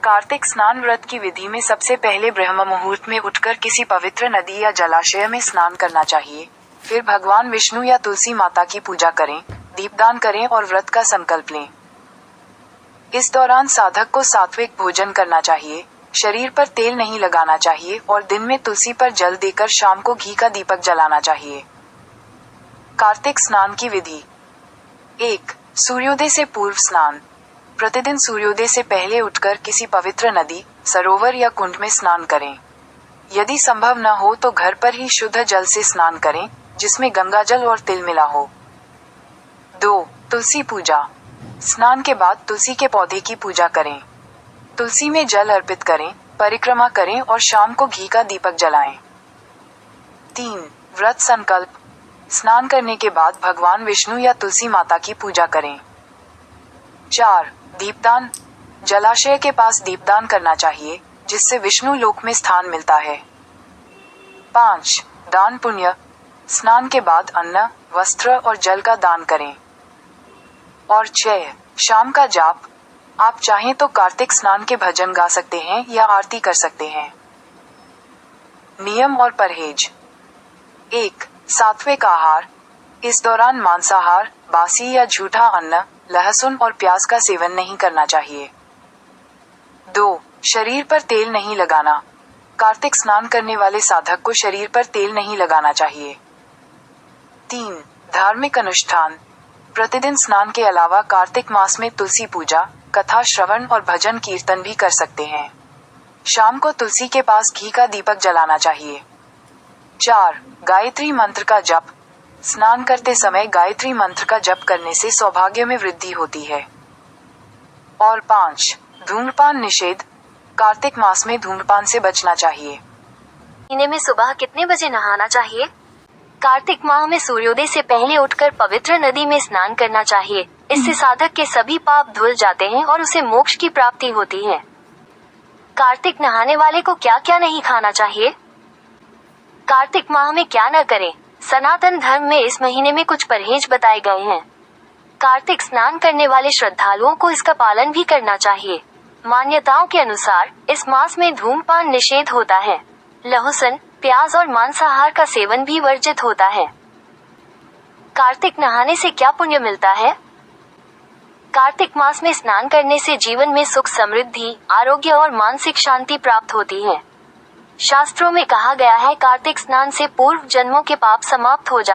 कार्तिक स्नान व्रत की विधि में सबसे पहले ब्रह्म मुहूर्त में उठकर किसी पवित्र नदी या जलाशय में स्नान करना चाहिए। फिर भगवान विष्णु या तुलसी माता की पूजा करें, दीपदान करें और व्रत का संकल्प लें। इस दौरान साधक को सात्विक भोजन करना चाहिए, शरीर पर तेल नहीं लगाना चाहिए और दिन में तुलसी पर जल देकर शाम को घी का दीपक जलाना चाहिए। कार्तिक स्नान की विधि। 1. सूर्योदय से पूर्व स्नान। प्रतिदिन सूर्योदय से पहले उठकर किसी पवित्र नदी, सरोवर या कुंड में स्नान करें। यदि संभव न हो तो घर पर ही शुद्ध जल से स्नान करें, जिसमें गंगाजल और तिल मिला हो। 2. तुलसी पूजा। स्नान के बाद तुलसी के पौधे की पूजा करें। तुलसी में जल अर्पित करें, परिक्रमा करें और शाम को घी का दीपक जलाएं। 3. व्रत संकल्प। स्नान करने के बाद भगवान विष्णु या तुलसी माता की पूजा करें। 4. दीपदान। जलाशय के पास दीपदान करना चाहिए, जिससे विष्णु लोक में स्थान मिलता है। 5. दान पुण्य। स्नान के बाद अन्न, वस्त्र और जल का दान करें। और 6. शाम का जाप। आप चाहें तो कार्तिक स्नान के भजन गा सकते हैं या आरती कर सकते हैं। नियम और परहेज। 1. सात्विक आहार। इस दौरान मांसाहार, बासी या झूठा अन्न, लहसुन और प्याज का सेवन नहीं करना चाहिए। 2. शरीर पर तेल नहीं लगाना। कार्तिक स्नान करने वाले साधक को शरीर पर तेल नहीं लगाना चाहिए। 3. धार्मिक अनुष्ठान। प्रतिदिन स्नान के अलावा कार्तिक मास में तुलसी पूजा, कथा श्रवण और भजन कीर्तन भी कर सकते हैं। शाम को तुलसी के पास घी का दीपक जलाना चाहिए। 4. गायत्री मंत्र का जप। स्नान करते समय गायत्री मंत्र का जप करने से सौभाग्य में वृद्धि होती है। और 5. धूम्रपान निषेध। कार्तिक मास में धूम्रपान से बचना चाहिए। महीने में सुबह कितने बजे नहाना चाहिए? कार्तिक माह में सूर्योदय से पहले उठकर पवित्र नदी में स्नान करना चाहिए। इससे साधक के सभी पाप धुल जाते हैं और उसे मोक्ष की प्राप्ति होती है। कार्तिक नहाने वाले को क्या क्या नहीं खाना चाहिए? कार्तिक माह में क्या न करें? सनातन धर्म में इस महीने में कुछ परहेज बताए गए हैं। कार्तिक स्नान करने वाले श्रद्धालुओं को इसका पालन भी करना चाहिए। मान्यताओं के अनुसार इस मास में धूम्रपान निषेध होता है। लहसुन, प्याज और मांसाहार का सेवन भी वर्जित होता है। कार्तिक नहाने से क्या पुण्य मिलता है? कार्तिक मास में स्नान करने से जीवन में सुख, समृद्धि, आरोग्य और मानसिक शांति प्राप्त होती है। शास्त्रों में कहा गया है कार्तिक स्नान से पूर्व जन्मों के पाप समाप्त हो जाते हैं।